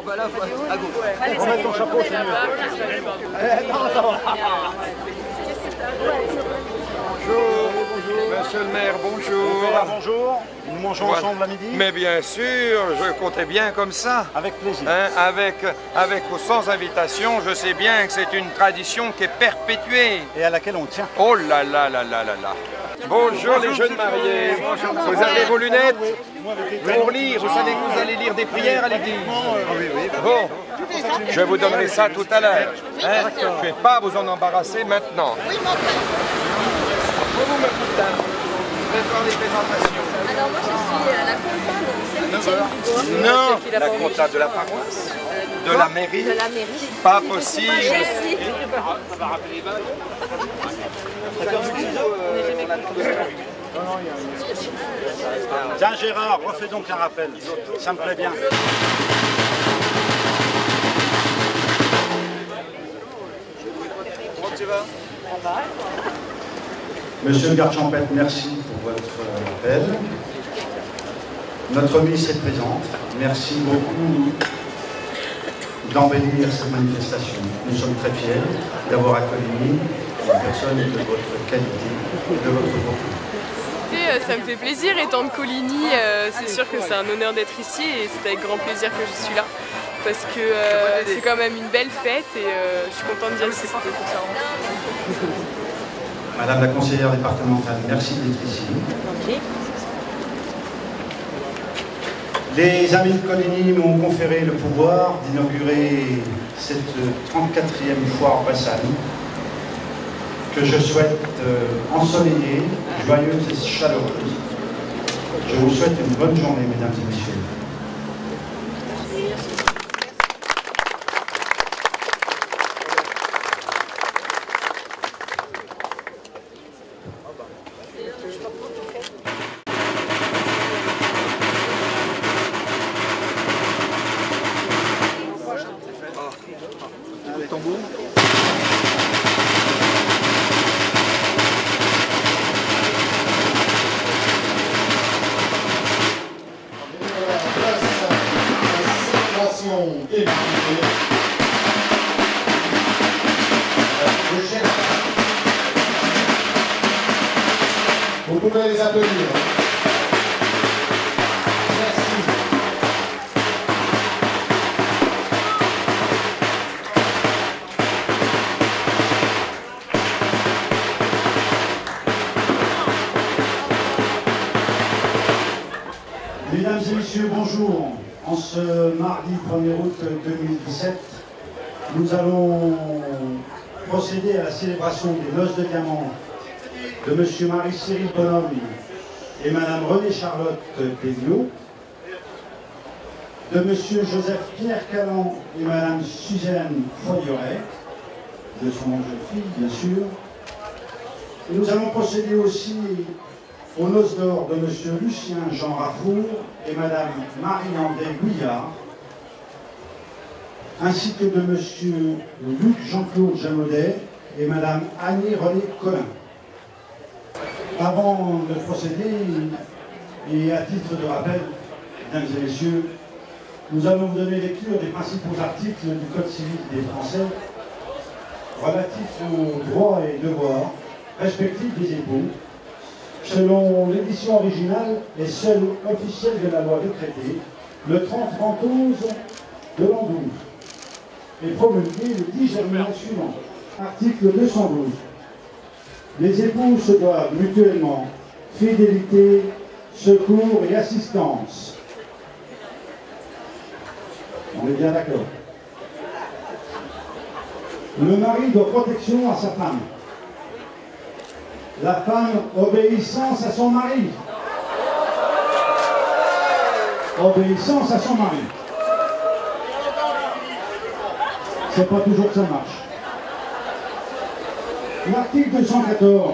pas là, à gauche. On met ton chapeau, c'est mieux. Non, ça va. Bonjour, monsieur le maire, bonjour. Bonjour, nous mangeons ensemble à midi. Mais bien sûr, je comptais bien comme ça. Avec plaisir. Hein, avec ou sans invitation, je sais bien que c'est une tradition qui est perpétuée. Et à laquelle on tient. Oh là là là là là là. Bonjour les jeunes mariés. Vous avez vos lunettes pour lire. Vous savez que vous allez lire des prières à l'église. Bon, je vous donnerai ça tout à l'heure. Hein? Je ne vais pas vous en embarrasser maintenant. Vous me dites, vous allez faire des présentations. Alors moi je suis la compta de Saint-Étienne du Bois. Non, la compta de la paroisse, de la mairie. De la mairie. Pas possible. Tiens Gérard, refais donc un rappel. Ça me plaît bien. Comment tu vas? Monsieur le garde champêtre, merci pour votre appel. Notre ministre est présente. Merci beaucoup d'embellir cette manifestation. Nous sommes très fiers d'avoir accueilli une personne de votre qualité et de votre groupe. Ça me fait plaisir, étant de Coligny, c'est sûr que c'est un honneur d'être ici et c'est avec grand plaisir que je suis là. Parce que c'est quand même une belle fête et je suis contente d'y assister. Madame la conseillère départementale, merci d'être ici. Les amis de Coligny m'ont conféré le pouvoir d'inaugurer cette 34e foire Bressane que je souhaite ensoleillée, joyeuse et chaleureuse. Je vous souhaite une bonne journée, mesdames et messieurs. Le tambour. Vous pouvez les applaudir. Mesdames et messieurs, bonjour. En ce mardi 1er août 2017, nous allons procéder à la célébration des noces de diamant de M. Marie-Cyril Bonhomme et Mme Renée-Charlotte Déviot, de M. Joseph-Pierre Callan et Mme Suzanne Foyeret, de son jeune fille, bien sûr. Et nous allons procéder aussi aux noces d'or de M. Lucien Jean Raffour et Mme Marie-André Gouillard, ainsi que de M. Luc Jean-Claude Jamaudet et Mme Annie René Collin. Avant de procéder, et à titre de rappel, mesdames et messieurs, nous allons vous donner lecture des principaux articles du Code civil des Français relatifs aux droits et devoirs respectifs des époux, selon l'édition originale et seule officielle de la loi décrétée le 30-11 de l'an 12 et promulguée le 10 janvier suivant. Article 212. Les époux se doivent mutuellement fidélité, secours et assistance. On est bien d'accord. Le mari doit protection à sa femme. La femme, obéissance à son mari. Obéissance à son mari. C'est pas toujours que ça marche. L'article 214.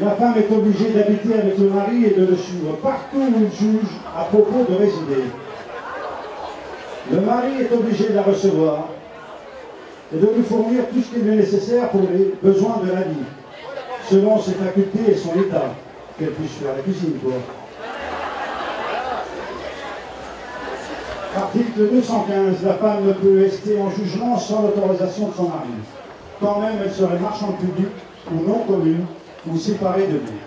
La femme est obligée d'habiter avec le mari et de le suivre partout où il juge à propos de résider. Le mari est obligé de la recevoir et de lui fournir tout ce qui lui est nécessaire pour les besoins de la vie, selon ses facultés et son état, qu'elle puisse faire la cuisine, quoi. Article 215. La femme ne peut rester en jugement sans l'autorisation de son mari, quand même elle serait marchande publique ou non commune ou séparée de lui.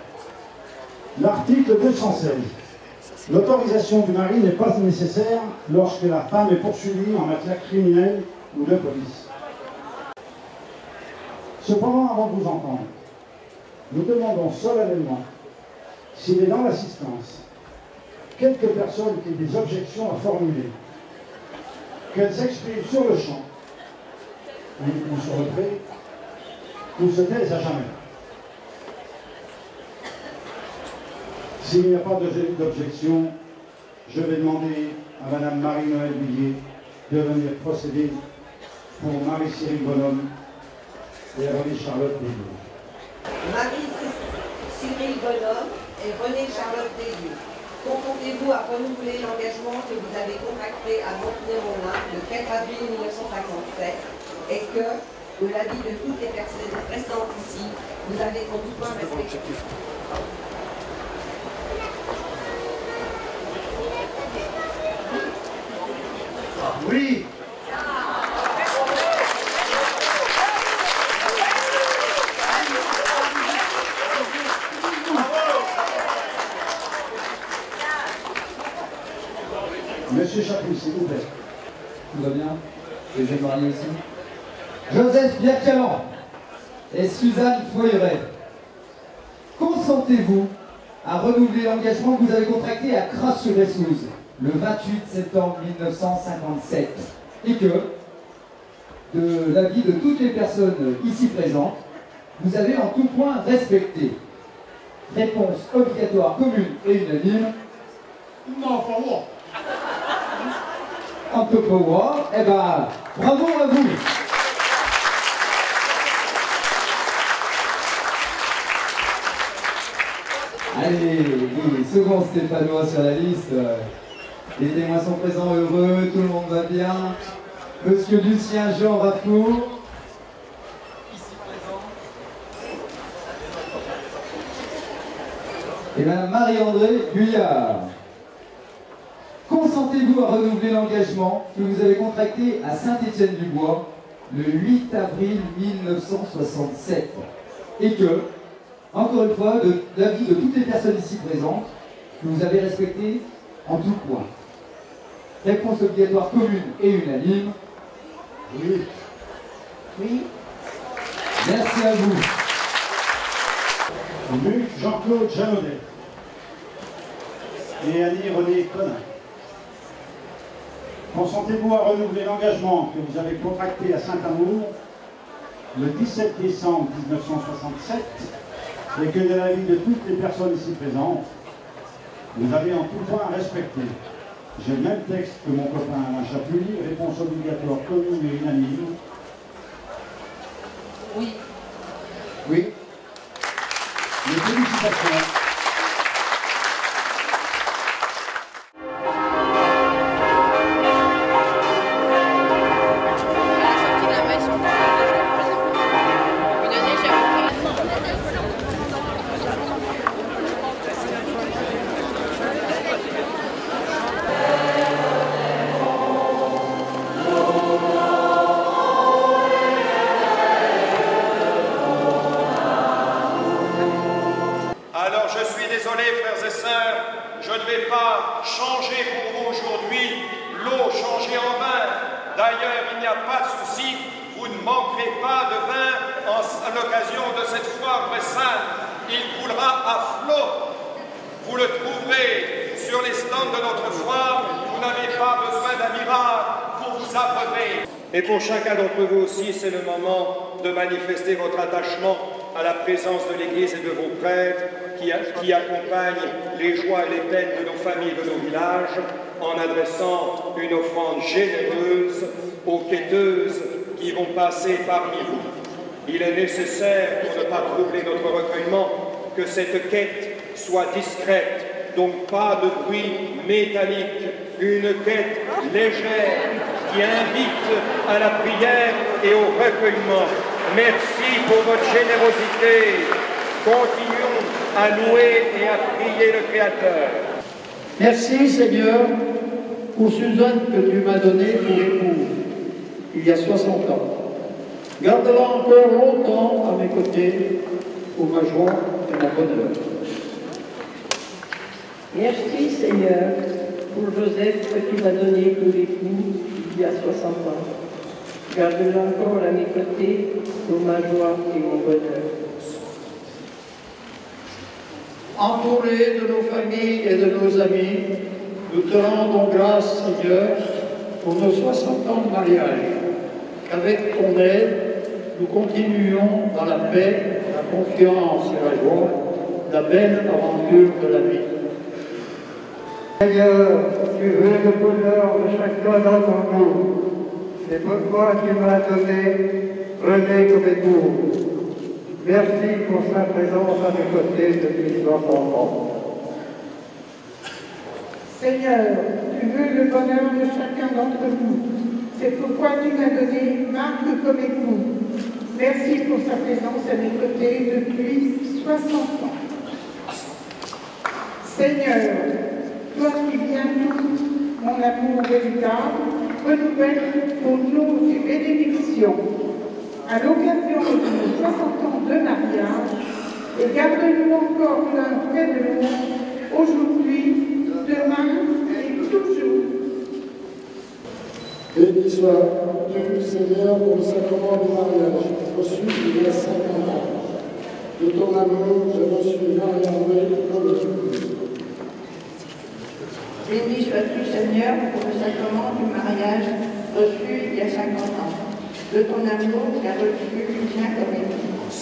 L'article 216. L'autorisation du mari n'est pas nécessaire lorsque la femme est poursuivie en matière criminelle ou de police. Cependant, avant de vous entendre, nous demandons solennellement s'il est dans l'assistance quelques personnes qui aient des objections à formuler, qu'elles s'expriment sur le champ, ou sur le pré, ou se taisent à jamais. S'il n'y a pas d'objection, je vais demander à Madame Marie-Noëlle Villiers de venir procéder pour Marie-Cyril Bonhomme et René-Charlotte Deslieux. Marie-Cyril Bonhomme et René-Charlotte Deslieux. Consentez-vous à renouveler l'engagement que vous avez contracté à Montenay-Rolin le 4 avril 1957 et que, de l'avis de toutes les personnes présentes ici, vous avez en tout point respecté? Oui. Monsieur Chapuis, s'il vous plaît. Tout va bien? Les jeunes mariés aussi. Joseph Biacalan et Suzanne Foyeret. Consentez-vous à renouveler l'engagement que vous avez contracté à Cras-sur-Ressouze le 28 septembre 1957 et que, de l'avis de toutes les personnes ici présentes, vous avez en tout point respecté? Réponse obligatoire, commune et unanime. Non, for what? Un peu pour moi. Eh ben, bravo à vous. Allez, oui, second Stéphanois sur la liste. Les témoins sont présents, heureux, tout le monde va bien. Monsieur Lucien Jean Raffour. Ici présent. Et Madame Marie-André Guyard. Consentez-vous à renouveler l'engagement que vous avez contracté à Saint-Étienne-du-Bois le 8 avril 1967 et que, encore une fois, de l'avis de toutes les personnes ici présentes, que vous avez respecté en tout point? Réponse obligatoire commune et unanime. Oui. Oui. Merci à vous. Luc Jean-Claude Janaudet et Annie René Conin. Consentez-vous à renouveler l'engagement que vous avez contracté à Saint-Amour le 17 décembre 1967 et que de l'avis de toutes les personnes ici présentes, vous avez en tout point respecté? J'ai le même texte que mon copain Alain Chapuis, réponse obligatoire commune et unanime. Oui. Oui. Mes félicitations. Je ne vais pas changer pour vous aujourd'hui l'eau changée en vin. D'ailleurs, il n'y a pas de souci, vous ne manquerez pas de vin à l'occasion de cette foire sainte. Il coulera à flot. Vous le trouverez sur les stands de notre foire. Vous n'avez pas besoin d'un miracle pour vous abreuver. Et pour chacun d'entre vous aussi, c'est le moment de manifester votre attachement à la présence de l'Église et de vos prêtres qui accompagnent les joies et les peines de nos familles, de nos villages, en adressant une offrande généreuse aux quêteuses qui vont passer parmi vous. Il est nécessaire, pour ne pas troubler notre recueillement, que cette quête soit discrète, donc pas de bruit métallique, une quête légère qui invite à la prière et au recueillement. Merci pour votre générosité. Continuons à louer et à prier le Créateur. Merci Seigneur pour Suzanne que tu m'as donnée pour épouse, il y a 60 ans. Garde-la encore longtemps à mes côtés, pour ma joie et mon bonheur. Merci Seigneur pour Joseph que tu m'as donné pour époux il y a 60 ans. Garde-la encore à mes côtés pour ma joie et mon bonheur. Entourés de nos familles et de nos amis, nous te rendons grâce, Seigneur, pour nos 60 ans de mariage. Qu'avec ton aide, nous continuons dans la paix, la confiance et la joie, la belle aventure de la vie. Seigneur, tu veux le bonheur de chacun d'entre nous. C'est pourquoi tu m'as donné René comme époux. Merci pour sa présence à mes côtés depuis 60 ans. Seigneur, tu veux le bonheur de chacun d'entre nous. C'est pourquoi tu m'as donné Marc comme époux. Merci pour sa présence à mes côtés depuis 60 ans. Seigneur, toi qui viens tout mon amour véritable, renouvelle pour nous tes bénédictions. À l'occasion de nos 60 ans de mariage, et garde-nous encore l'un près de nous, aujourd'hui, demain et toujours. Béni sois-tu, Seigneur, pour le sacrement du mariage, reçu il y a 50 ans. De ton amour, j'ai reçu Marie-André comme épouse. Béni sois-tu, Seigneur, pour le sacrement du mariage reçu il y a 50 ans. De ton amour, j'ai reçu Lucien comme épouse.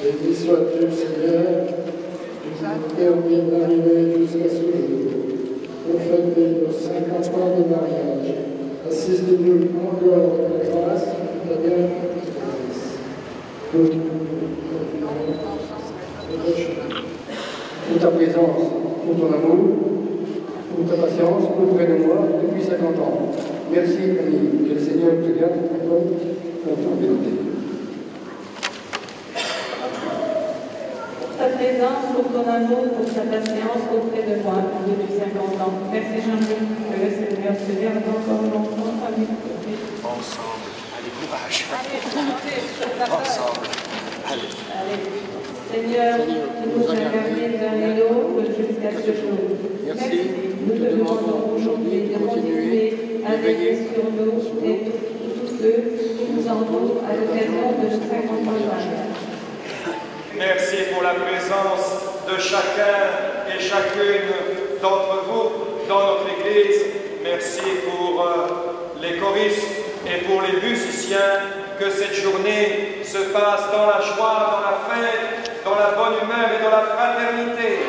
Béni sois-tu, Seigneur, qui nous permet d'arriver jusqu'à ce jour, pour fêter nos 50 ans de mariage. Assistez-nous encore avec la grâce de ta bienveillance. Pour ta présence, pour ton amour, pour ta patience, auprès de moi depuis 50 ans. Merci, ami, que le Seigneur te garde comme ton vérité. Pour ta présence, pour ton amour, pour ta patience auprès de moi depuis 50 ans. Merci Jean-Luc, que le Seigneur te garde encore longtemps à mes côtés. Ensemble. Allez, courage. Ensemble. Allez. Seigneur, tu nous as gardés l'un et l'autre jusqu'à ce jour. Merci. Nous te demandons aujourd'hui de continuer à veiller sur nous et tous ceux qui nous entourent à l'occasion de 50 ans de mariage. Merci pour la présence de chacun et chacune d'entre vous dans notre Église. Merci pour les choristes et pour les musiciens. Que cette journée se passe dans la joie, dans la fête, dans la bonne humeur et dans la fraternité.